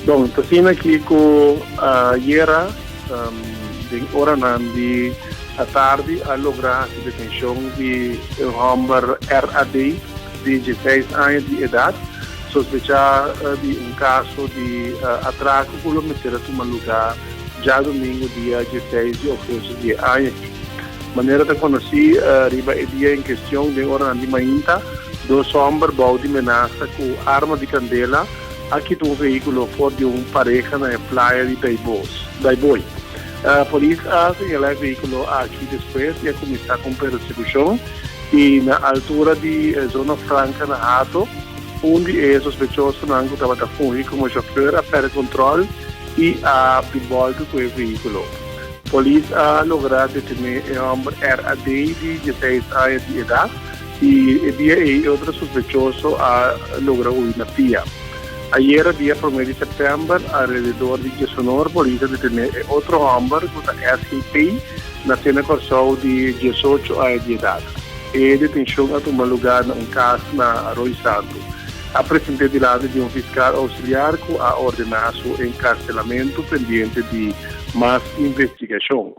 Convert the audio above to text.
Bom, então assim aqui com a Iera, de hora de à tarde, a lograr a detenção de um homem RAD de 16 anos de idade, sospechado de um caso de atraco por meter a tomar lugar já domingo, dia 16 de outubro de ano. Maneira de conhecer riba o dia em questão de hora de manhã, dois homens bom de ameaça com arma de candela aqui do veículo fora de uma pareja na praia de Daiboi. A polícia señala o veículo aqui depois e começar com perseguição e na altura de zona franca na Hato, onde é sospechoso não estava a fugir como chofer a perder controle e a piloto com o veículo. A polícia logrou deter o homem RAD de 16 anos de idade e dia outro sospechoso logrou ir na pia. Ayer, dia 1 de setembro, alrededor de 19 polícia deteve outro homem com a SLP na cena Corsol de 18 anos de idade. E detenção a tomar lugar em casa na Arroio Santo. Apresentou de lado de um fiscal auxiliar que a ordenar seu encarcelamento pendente de mais investigação.